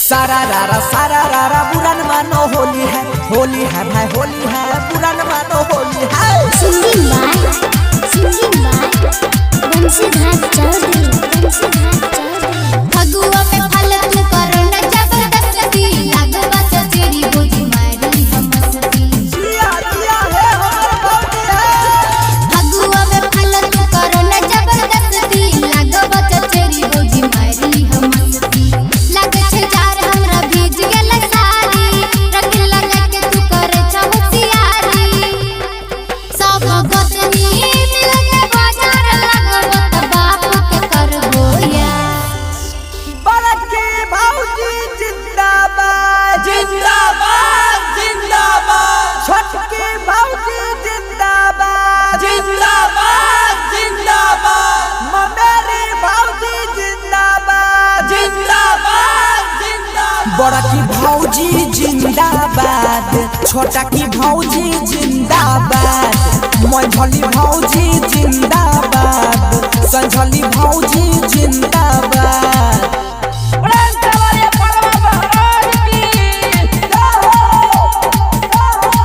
सारा रारा बुरा न मानो होली है भाई होली है बुरा न मानो होली है। सिंगिंग बाय बंसीधर चौधरी फगुआ में फालतू करो न जबरदस्ती लागवा चचेरी गोदी मारी हम मस्ती जिया है हमर बाबू है। फगुआ में फालतू करो न जबरदस्ती लागवा चचेरी गोदी मारी हम मस्ती लगे छे जार हमरा भीज गेल सारी रंग लगा के तू करे चौसियारी सब गोतनी मिल के बाजार लगबो त बाप के करबो या बड़के भौजी जिंदाबाद जिंदाबाद जिंदाबाद छोटके भौजी जिंदाबाद जिंदाबाद जिंदाबाद ममेरी भौजी जिंदाबाद जिंदाबाद जिंदाबाद बड़ा की भौजी जिंदाबाद छोटा की भौजी जिंदाबाद मझली भौजी जिंदाबाद संझली भौजी जिंदाबाद।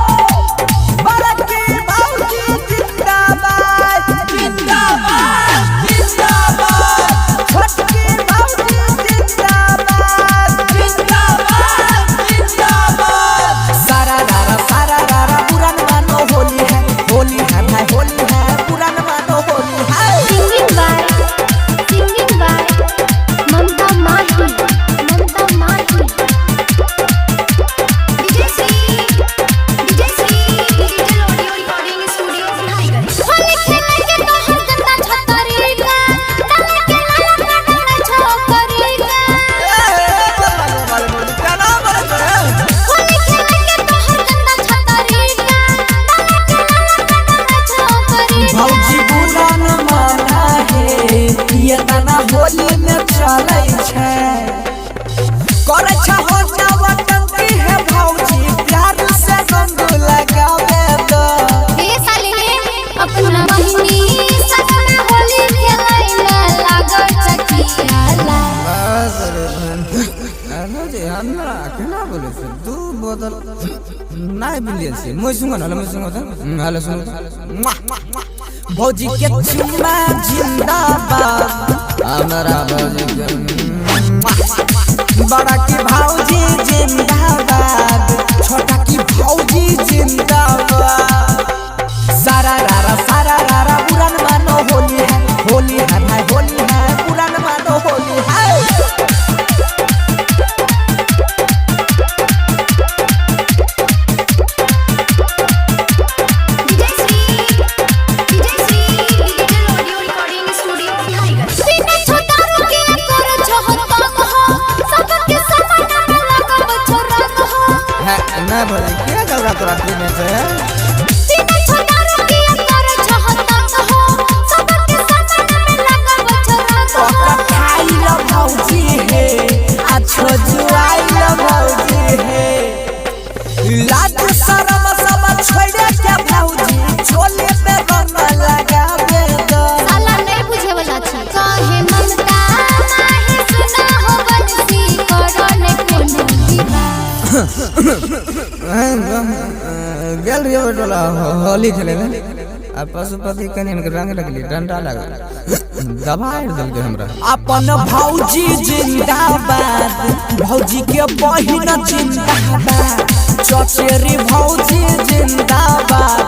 बड़ा की भौजी जिंदाबाद जिंदाबाद जिंदाबाद छोटकी भौजी जिंदाबाद जिंदाबाद जिंदाबाद सारा रारा बुरा न मानो होली है भाई होली है बुरा न मानो होली है। सिंगिंग बाय ममता माही DJ Shri digital audio recording studio Vinayak Holi खेले के तो हर गंदा छतरी का डाले के लाला का डाले छोकरी का होली खेले के तो हर गंदा छतरी का डाले के लाला का डाले छोकरी का भौजी बुरा न माना है ये तना होली में चलै छै करे छ हो नवटंकी है भौजी प्यार से रंग लगावे दो ए साले अपना बहिनी संग में होली खेलैला लागल चकियाला हमरा केना बोले से दू बोतल नहीं बिलियन से मैं सुंगा ना हाले सुनो भौजी के चुम्मा जिंदाबाद हमरा भौजी बड़ा की भौजी जिंदाबाद छोटा की भौजी जिंदाबाद सारा रारा बुरा न मानो होली है भाई होली है बुरा न मानो होली है। DJ Shri digital audio recording studio Vinayak बिना छोटा के करो छहत्ता कहो सबके समान में लगब छोरा कहो है ना भौजी के गलरा तोरा में से बिना छोटा के करो छहत्ता कहो सबके समान में लगब छोरा कहो खाइल भौजी है अच्छो जुआइल भौजी है लाज शरम सब छोड़े के भौजी छोले पे रंग लगावे दो साला नहीं बुझे वाला छी काहे ममता माही सुना हो बंसी करो ने कोनो दीवा गेल रियो टोला होली खेले में आ पशुपति कने के रंग लगली डंडा लगा दबाड़ दल के हमरा अपन भौजी जिंदाबाद भौजी के बहिन जिंदाबाद चचेरी भौजी जिंदाबाद